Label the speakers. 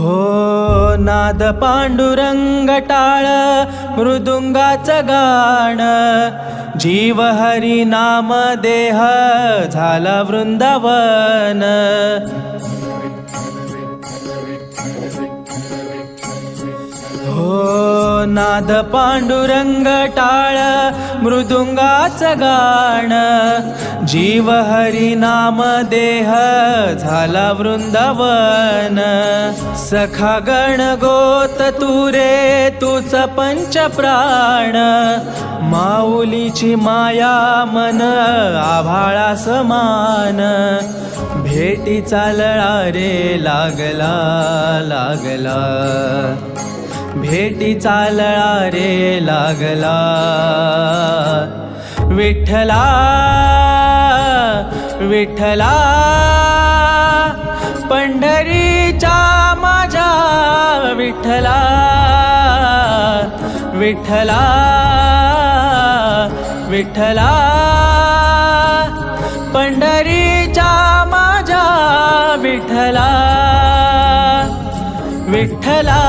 Speaker 1: हो नाद पांडुरंग टाळ मृदुंगाचं गाण, जीव हरी नाम देह झाला वृंदावन. हो नाद पांडुरंग टाळ मृदुंगाचं गाण, जीव हरी नाम देह झाला वृंदावन. सखा गण गोत तू रे तूच पंच प्राण, माऊलीची माया मन आभाळा समान. भेटीचा लळा रे लागला लागला, भेटीचा लळा रे लागला. विठ्ठला विठ्ठला पंढरीच्या माझ्या विठ्ठला, विठ्ठला विठ्ठला पंढरीच्या माझ्या विठ्ठला, विठ्ठला.